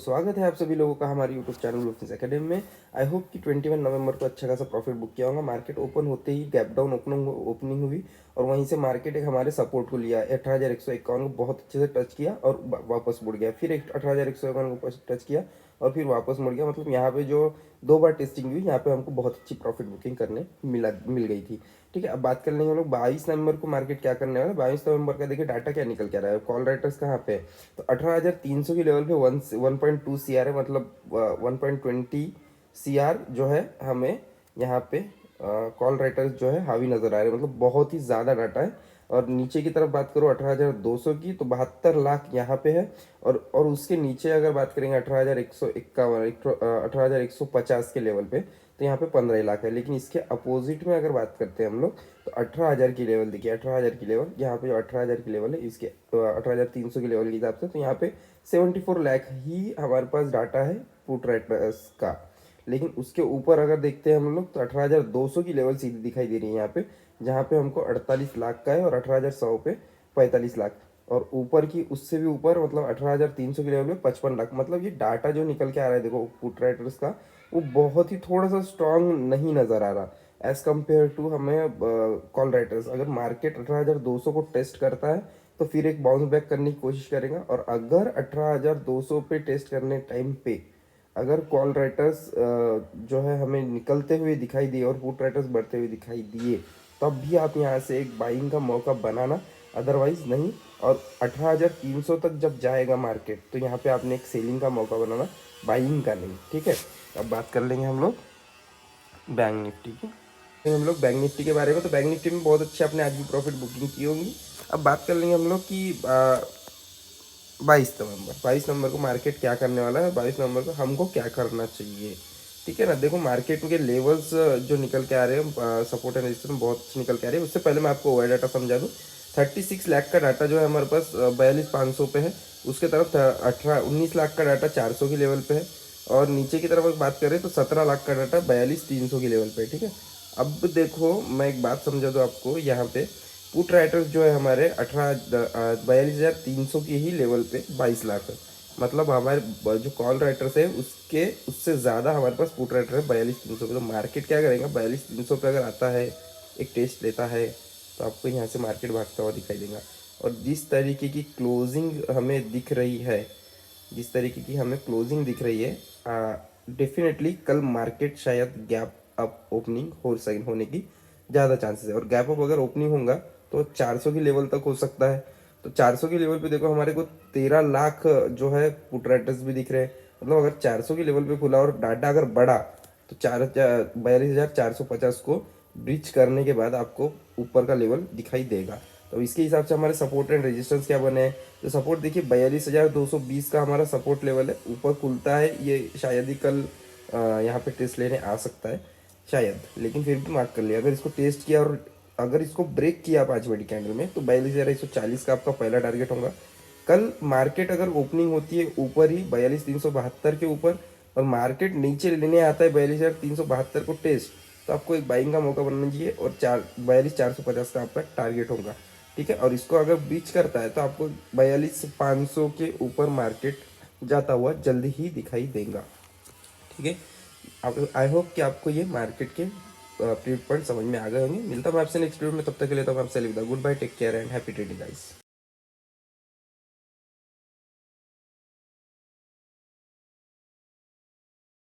स्वागत है आप सभी लोगों का हमारे यूट्यूब चैनल लुफिस एकेडमी में। आई होप कि 21 नवंबर को अच्छा खासा प्रॉफिट बुक किया होगा। मार्केट ओपन होते ही गैप डाउन ओपनिंग हुई और वहीं से मार्केट एक हमारे सपोर्ट को लिया 18,151 को बहुत अच्छे से टच किया और वापस मुड़ गया, फिर 18,151 को टच किया और फिर वापस मुड़ गया। मतलब यहाँ पे जो 2 बार टेस्टिंग हुई, यहाँ पे हमको बहुत अच्छी प्रॉफिट बुकिंग करने मिल गई थी। ठीक है, अब बात कर लेंगे हम लोग 22 नवंबर को मार्केट क्या करने वाला है। 22 नवंबर का देखिए डाटा क्या निकल के आ रहा है। कॉल राइटर्स कहाँ पे है, तो 18,300 की लेवल पे 1.2 सी आर है, मतलब 1.20 सी आर जो है हमें यहाँ पे कॉल राइटर्स जो है हावी नज़र आ रहे हैं। मतलब बहुत ही ज़्यादा डाटा है। और नीचे की तरफ बात करो 18,200 की, तो 72 लाख यहाँ पे है। और उसके नीचे अगर बात करेंगे 18,151 18,150 के लेवल पे, तो यहाँ पे 15 लाख है। लेकिन इसके अपोजिट में अगर बात करते हैं हम लोग, तो 18,000 की लेवल देखिए, 18,000 की लेवल यहाँ पे जो 18,000 की लेवल है, इसके 18,300 की लेवल के हिसाब से, तो यहाँ पे 74 लाख ही हमारे पास डाटा है पुट राइटर्स का। लेकिन उसके ऊपर अगर देखते हैं हम लोग, तो 18,200 की लेवल सीधी दिखाई दे रही है यहाँ पे, जहाँ पे हमको 48 लाख का है और 18,100 पे 45 लाख। और ऊपर की उससे भी ऊपर मतलब 18,300 की लेवल पे 55 लाख। मतलब ये डाटा जो निकल के आ रहा है देखो पुट राइटर्स का, वो बहुत ही थोड़ा सा स्ट्रांग नहीं नज़र आ रहा एज कम्पेयर टू हमें कॉल राइटर्स। अगर मार्केट 18,200 को टेस्ट करता है तो फिर एक बाउंस बैक करने की कोशिश करेगा, और अगर 18,200 पे टेस्ट करने टाइम पे अगर कॉल राइटर्स जो है हमें निकलते हुए दिखाई दिए और पुट राइटर्स बढ़ते हुए दिखाई दिए, तब भी आप यहाँ से एक बाइंग का मौका बनाना, अदरवाइज नहीं। और 18,300 तक जब जाएगा मार्केट, तो यहाँ पे आपने एक सेलिंग का मौका बनाना, बाइंग का नहीं। ठीक है, अब बात कर लेंगे हम लोग बैंक निफ्टी की। हम लोग बैंक निफ्टी के बारे में, तो बैंक निफ्टी में बहुत अच्छे आपने आज भी प्रॉफिट बुकिंग की होंगी। अब बात कर लेंगे हम लोग कि 22 नवंबर को मार्केट क्या करने वाला है, 22 नवंबर को हमको क्या करना चाहिए। ठीक है ना, देखो मार्केट के लेवल्स जो निकल के आ रहे हैं, सपोर्ट एंड रेजिस्टेंस बहुत अच्छे निकल के आ रहे हैं। उससे पहले मैं आपको ओवर डाटा समझा दूँ। 36 लाख का डाटा जो है हमारे पास 42,500 पे है। उसके तरफ 19 लाख का डाटा 400 की लेवल पे है। और नीचे की तरफ अगर बात करें तो 17 लाख का डाटा 42,300 की लेवल पे है। ठीक है, अब देखो मैं एक बात समझा दूँ आपको, यहाँ पे पुट राइटर्स जो है हमारे 42,300 की ही लेवल पे 22 लाख है। मतलब हमारे जो कॉल राइटर्स है उसके उससे ज़्यादा हमारे पास पुट राइटर है 42,300 पे। तो मार्केट क्या करेगा, 42,300 पे अगर आता है, एक टेस्ट लेता है, तो आपको यहाँ से मार्केट भागता हुआ दिखाई देगा। और जिस तरीके की क्लोजिंग हमें दिख रही है, जिस तरीके की हमें क्लोजिंग दिख रही है, डेफिनेटली कल मार्केट शायद गैप अप ओपनिंग होने की ज़्यादा चांसेस है। और गैप अप अगर ओपनिंग होगा तो 400 की लेवल तक हो सकता है। तो 400 की लेवल पे देखो हमारे को 13 लाख जो है पुट राइटर्स भी दिख रहे हैं। मतलब अगर 400 की लेवल पे खुला और डाटा अगर बढ़ा, तो 42,450 को ब्रीच करने के बाद आपको ऊपर का लेवल दिखाई देगा। तो इसके हिसाब से हमारे सपोर्ट एंड रेजिस्टेंस क्या बने हैं, तो सपोर्ट देखिए 42,220 का हमारा सपोर्ट लेवल है। ऊपर खुलता है ये शायद ही कल यहाँ पे टेस्ट लेने आ सकता है शायद, लेकिन फिर भी मार्क कर लिया। अगर इसको टेस्ट किया और अगर इसको ब्रेक किया 5 बड़ी कैंडल में, तो 42,140 का आपका पहला टारगेट होगा। कल मार्केट अगर ओपनिंग होती है ऊपर ही 42,372 के ऊपर, और मार्केट नीचे लेने आता है 42,372 को टेस्ट, तो आपको एक बाइंग का मौका बनना चाहिए और 42,450 का आपका टारगेट होगा। ठीक है, और इसको अगर बीच करता है तो आपको 42,500 के ऊपर मार्केट जाता हुआ जल्दी ही दिखाई देगा। ठीक है, आप आई होप कि आपको ये मार्केट के पॉइंट समझ में आ गए होंगे। मिलता हूँ आपसे नेक्स्ट वीडियो में, तब तक के लिए तो मैं आपसे लिखता हूँ good bye, take care and happy trading guys.